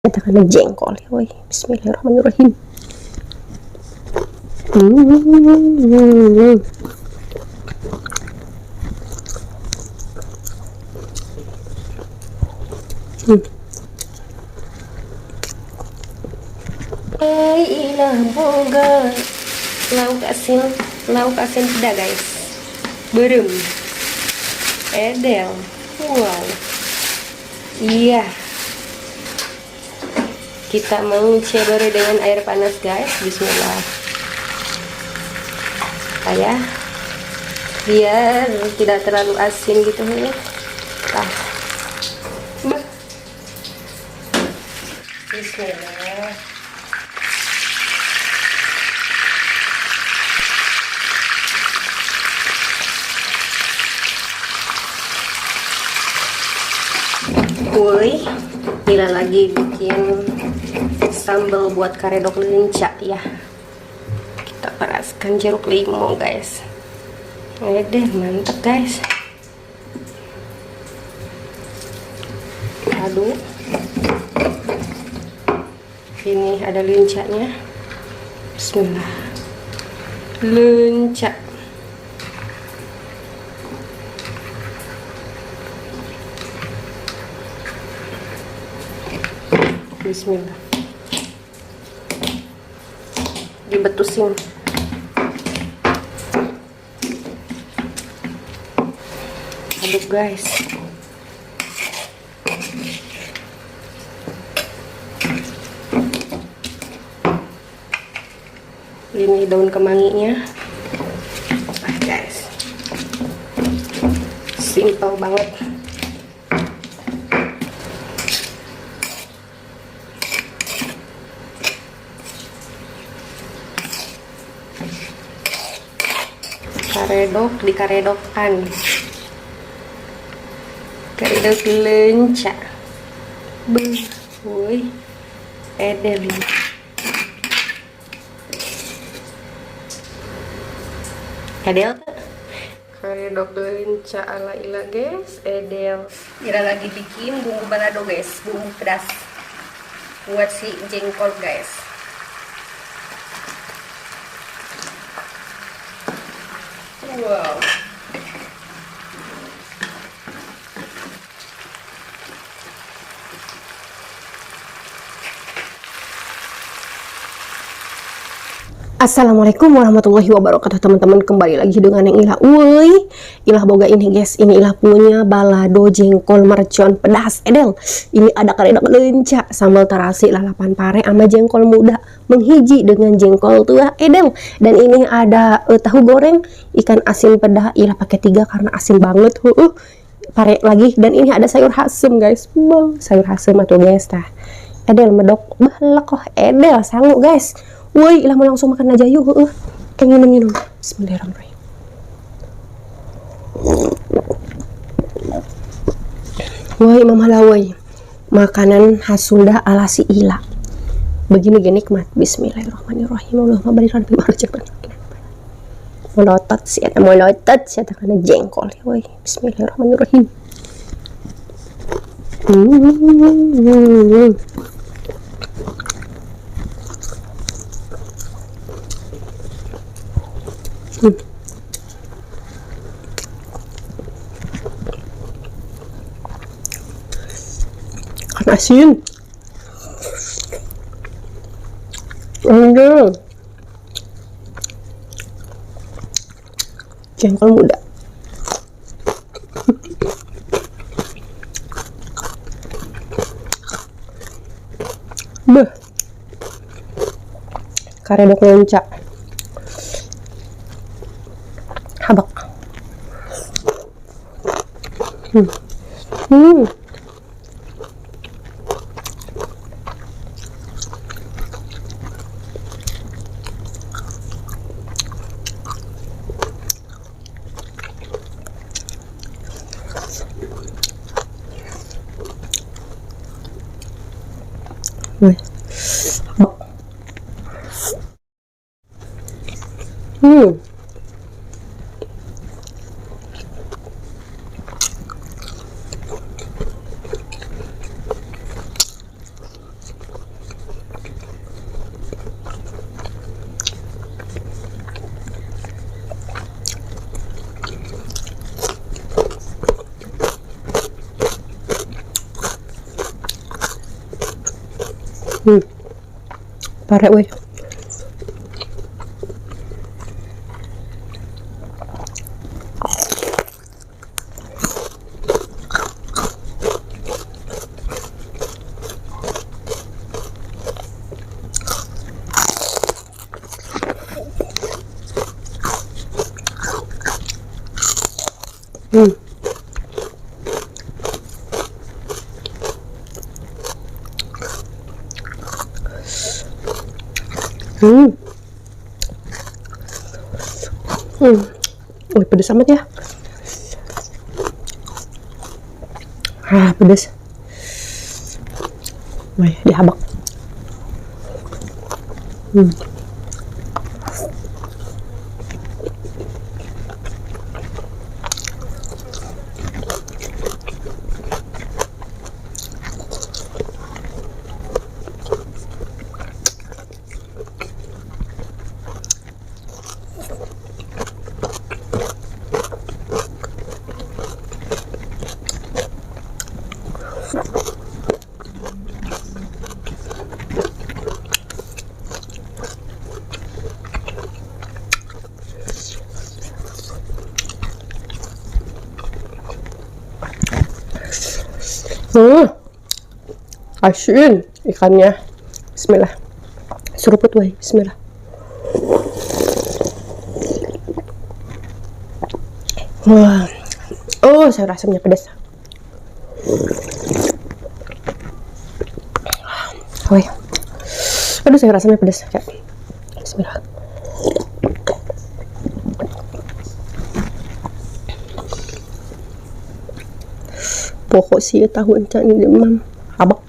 Katakanlah jengkol ya, woi. Bismillahirrahmanirrahim. Ilah boga lauk asin peda guys, berem edel, wow, iya, kita mau cebere dengan air panas guys. Bismillah, kayak biar tidak terlalu asin gitu nih. Bismillah. Woi, Mila lagi bikin sambal buat karedok lenca ya. Kita peraskan jeruk limau guys. Deh, mantap guys. Aduk. Ini ada lencanya. Bismillah. Lenca. Bismillah, dibetusin. Aduk guys. Ini daun kemanginya. Guys, simple banget. Karedok dikaredokkan, karedok lenca, woi, edel. Edel tuh karedok lenca ala ila guys, edel. Ira lagi bikin bumbu balado guys, bumbu pedas buat si jengkol guys. Wow. Assalamualaikum warahmatullahi wabarakatuh teman-teman, kembali lagi dengan yang Ilah. Woi, Ilah boga ini guys, ini Ilah punya balado jengkol mercon pedas edel. Ini ada karedok lenca, sambal terasi, lalapan pare sama jengkol muda menghiji dengan jengkol tua edel. Dan ini ada tahu goreng ikan asin pedas, Ilah pakai 3 karena asin banget. Pare lagi, dan ini ada sayur asem guys. Sayur asem atau guys tah. Edel medok balak kok edel sanggup guys. Woi, Ilah mau langsung makan aja yuk. Kayak minum. Bismillahirrahmanirrahim. Woi, mama lawoi. Makanan khas Sunda ala si Ilah. Begini nikmat. Bismillahirrahmanirrahim. Allahumma barik lana fima razaqtana. Molotot sih, molotot sih karena jengkol. Woi, bismillahirrahmanirrahim. Kan asin. Jengkol muda. Karedok lenca. Habak. Pare weh. Hmm. Hmm. Wih, pedes amat ya. Pedes. Wih, dihabak. Asin ikannya. Bismillah. Seruput weh. Bismillah. Wah. Oh, sayur asamnya pedas. Wih. Aduh, sayur asamnya pedas. Bismillah. Pokok sih tahu encak ini demam. Habak.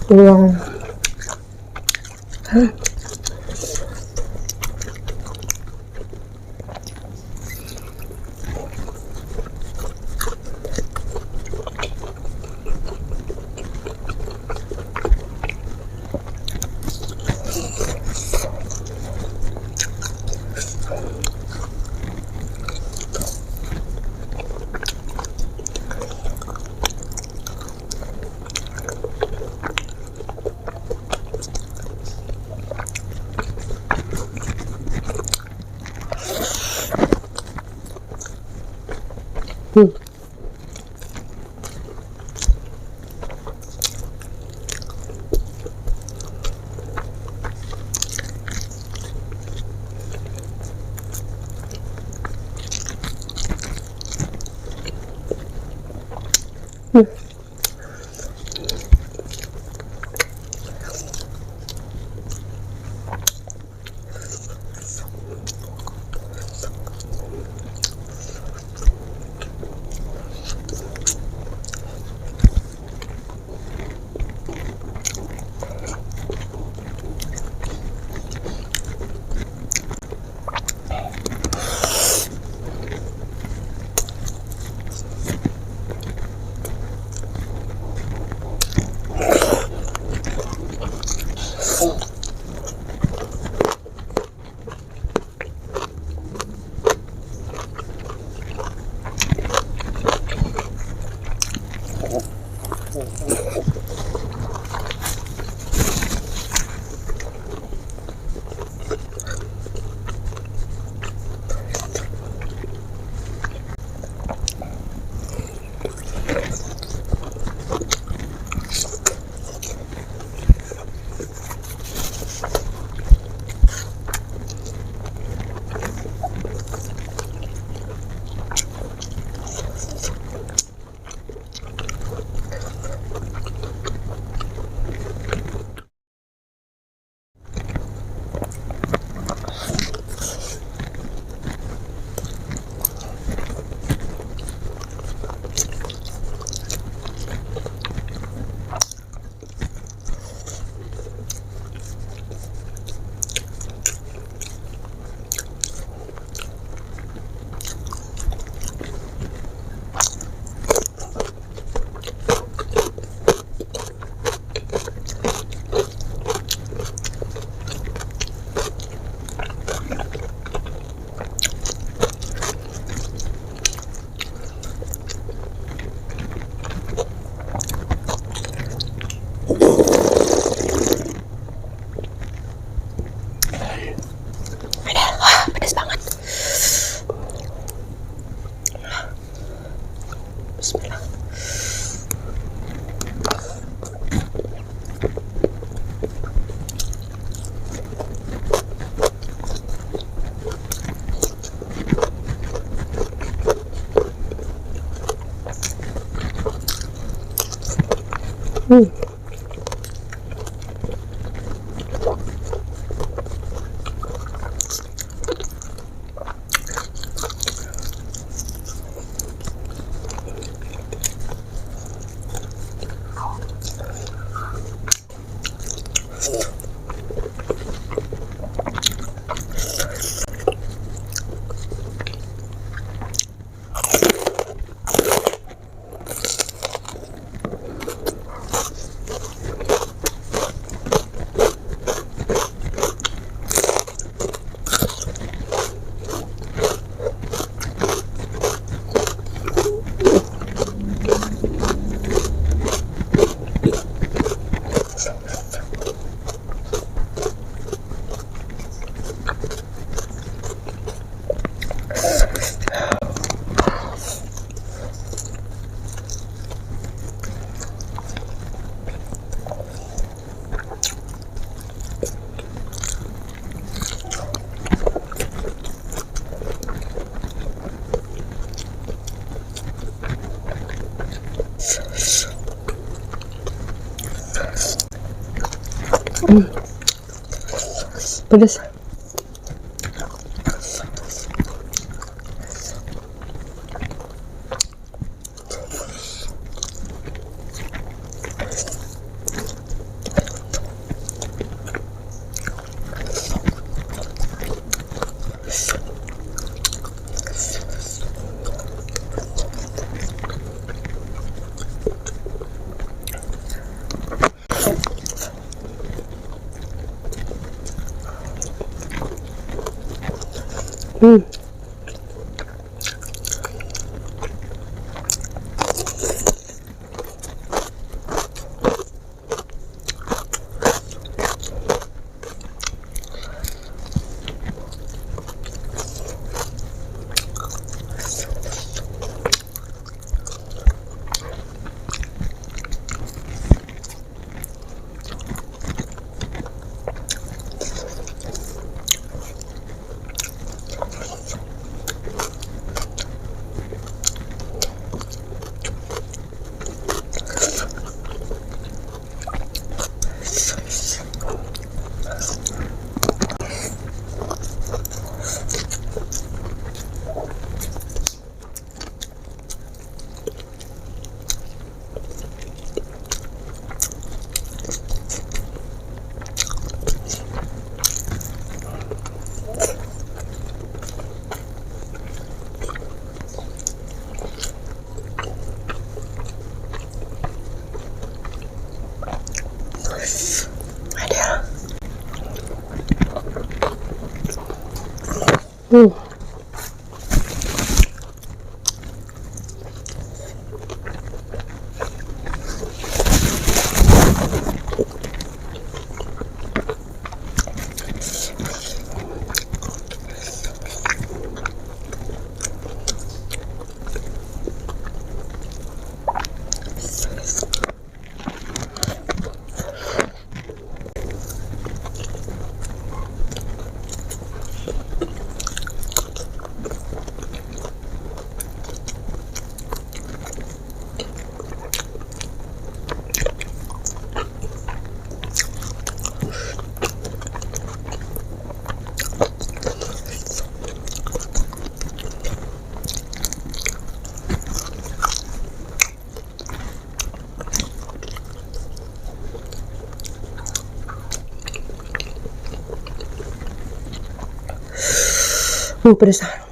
Wow. Hmm. Pedas. Hmm. Hmm. Pedas.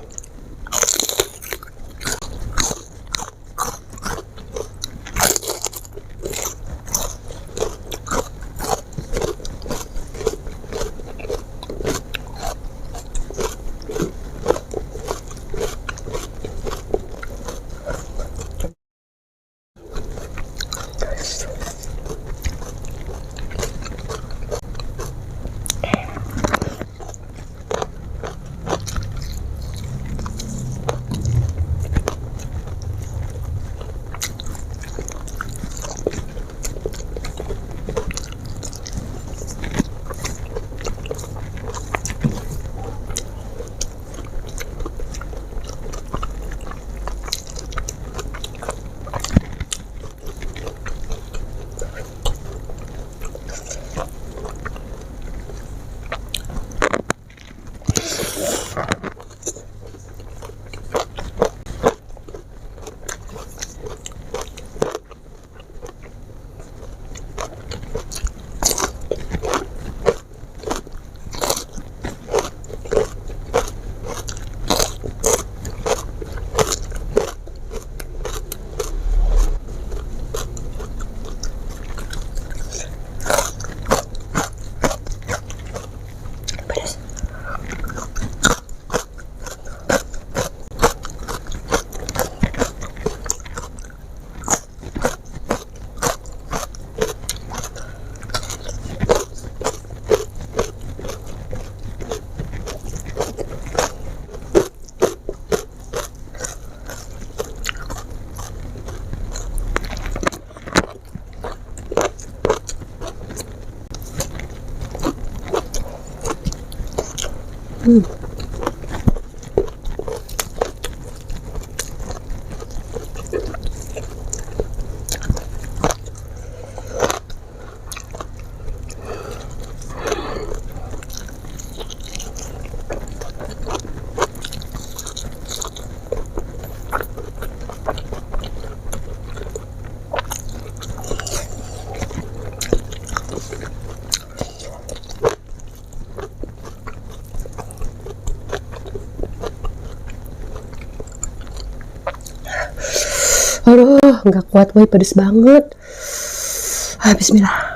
Aduh, nggak kuat woy, pedes banget. Bismillah.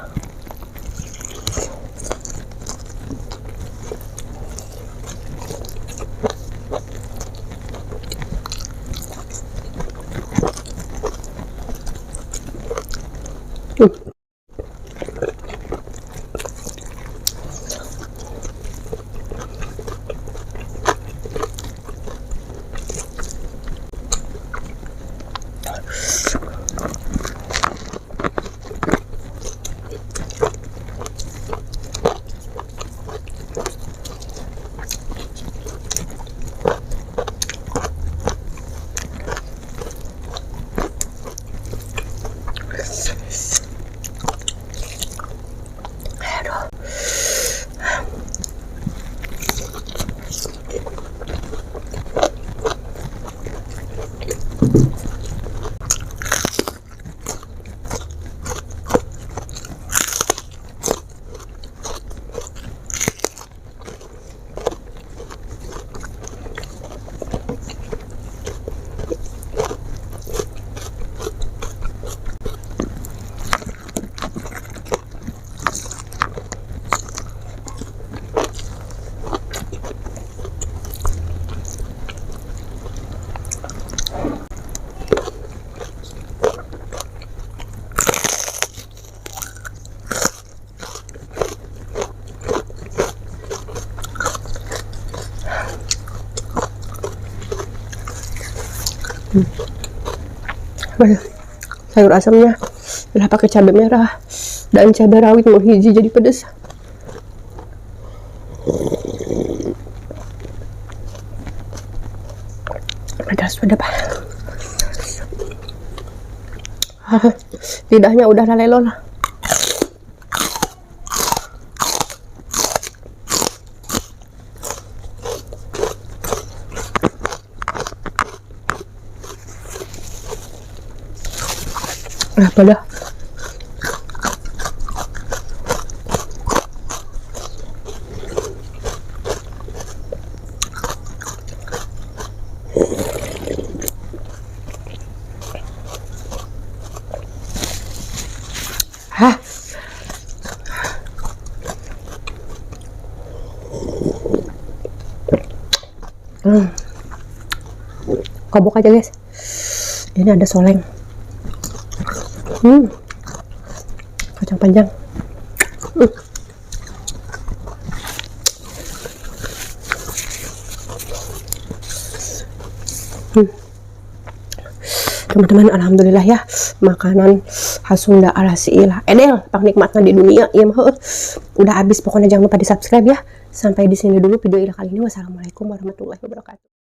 Sayur asamnya udah pakai cabai merah dan cabai rawit mau hiji jadi pedes. Pedas udah pak. Lidahnya udah lalelo lah. Apa dah? Hah? Kobok aja guys. Ini ada soleng. Kacang panjang. Teman-teman, alhamdulillah ya, makanan khas Sunda ala Siila edel nikmatnya di dunia ya mah. Udah habis, pokoknya jangan lupa di subscribe ya. Sampai di sini dulu video ila kali ini. Wassalamualaikum warahmatullahi wabarakatuh.